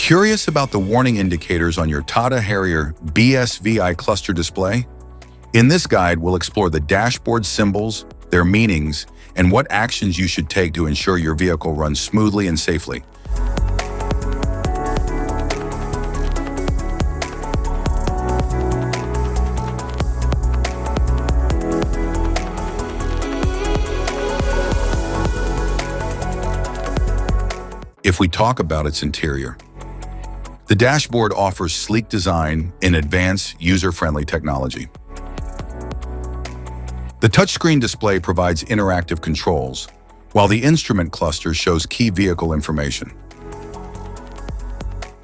Curious about the warning indicators on your Tata Harrier BSVI cluster display? In this guide, we'll explore the dashboard symbols, their meanings, and what actions you should take to ensure your vehicle runs smoothly and safely. If we talk about its interior, the dashboard offers sleek design and advanced user-friendly technology. The touchscreen display provides interactive controls, while the instrument cluster shows key vehicle information.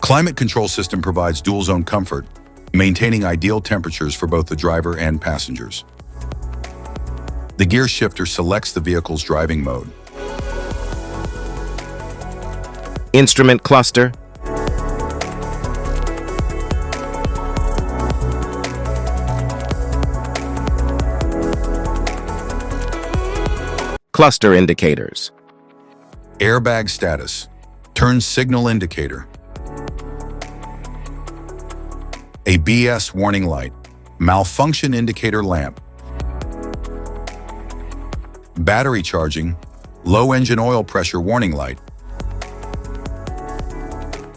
Climate control system provides dual-zone comfort, maintaining ideal temperatures for both the driver and passengers. The gear shifter selects the vehicle's driving mode. Instrument cluster. Cluster indicators. Airbag status. Turn signal indicator. ABS warning light. Malfunction indicator lamp. Battery charging. Low engine oil pressure warning light.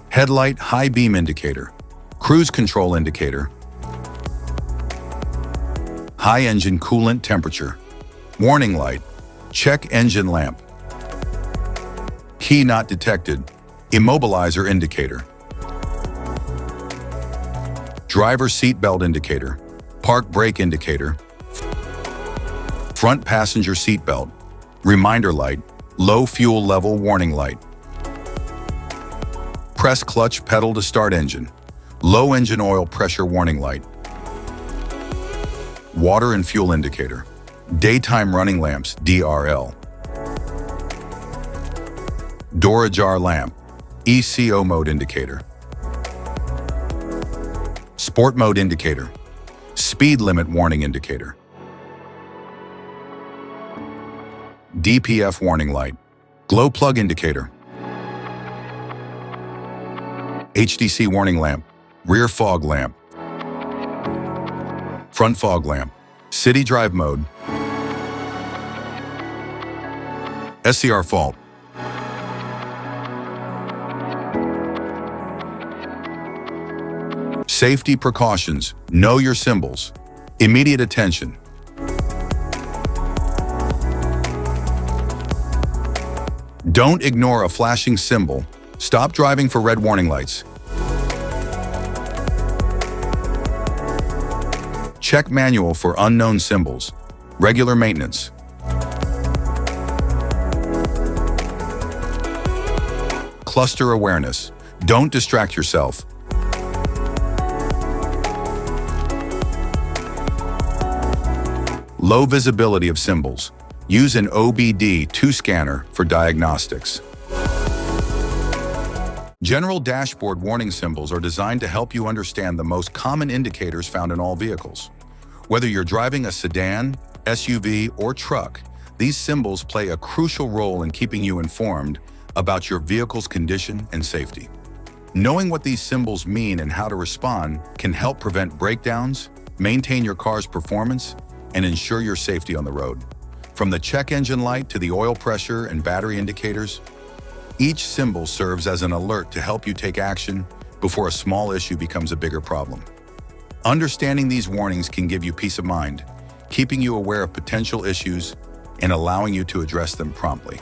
Headlight high beam indicator. Cruise control indicator. High engine coolant temperature. Warning light. Check engine lamp. Key not detected. Immobilizer indicator. Driver seat belt indicator. Park brake indicator. Front passenger seat belt. Reminder light. Low fuel level warning light. Press clutch pedal to start engine. Low engine oil pressure warning light. Water and fuel indicator. Daytime running lamps, DRL. Door ajar lamp, ECO mode indicator. Sport mode indicator. Speed limit warning indicator. DPF warning light. Glow plug indicator. HDC warning lamp. Rear fog lamp. Front fog lamp. City drive mode. SCR fault. Safety precautions. Know your symbols. Immediate attention. Don't ignore a flashing symbol. Stop driving for red warning lights. Check manual for unknown symbols. Regular maintenance. Cluster awareness. Don't distract yourself. Low visibility of symbols. Use an OBD2 scanner for diagnostics. General dashboard warning symbols are designed to help you understand the most common indicators found in all vehicles. Whether you're driving a sedan, SUV, or truck, these symbols play a crucial role in keeping you informed about your vehicle's condition and safety. Knowing what these symbols mean and how to respond can help prevent breakdowns, maintain your car's performance, and ensure your safety on the road. From the check engine light to the oil pressure and battery indicators, each symbol serves as an alert to help you take action before a small issue becomes a bigger problem. Understanding these warnings can give you peace of mind, keeping you aware of potential issues and allowing you to address them promptly.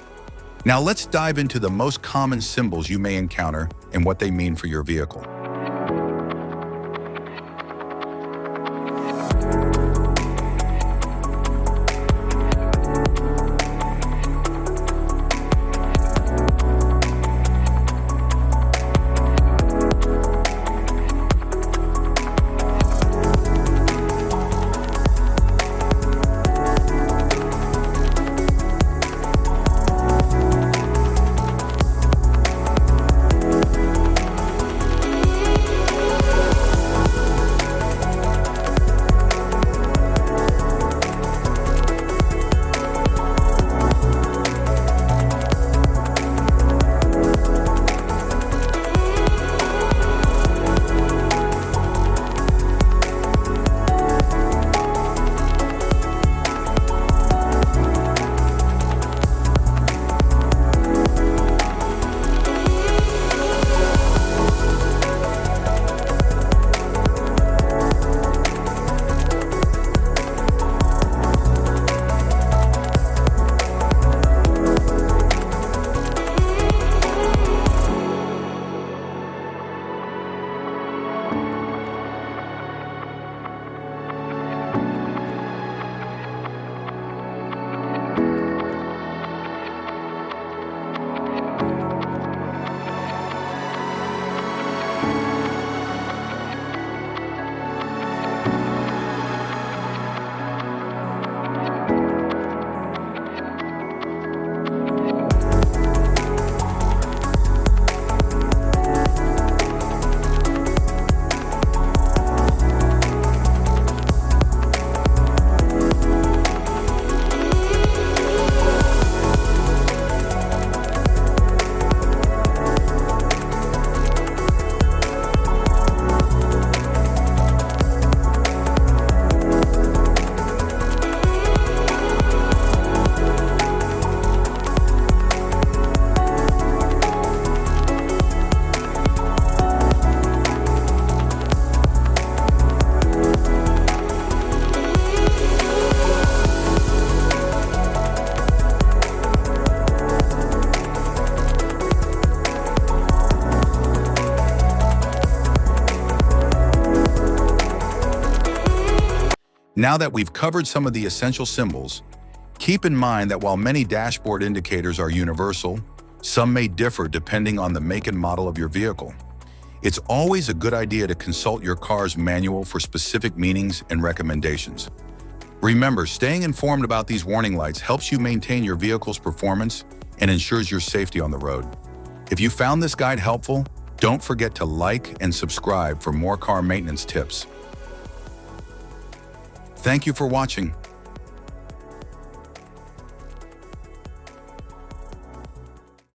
Now let's dive into the most common symbols you may encounter and what they mean for your vehicle. Now that we've covered some of the essential symbols, keep in mind that while many dashboard indicators are universal, some may differ depending on the make and model of your vehicle. It's always a good idea to consult your car's manual for specific meanings and recommendations. Remember, staying informed about these warning lights helps you maintain your vehicle's performance and ensures your safety on the road. If you found this guide helpful, don't forget to like and subscribe for more car maintenance tips. Thank you for watching.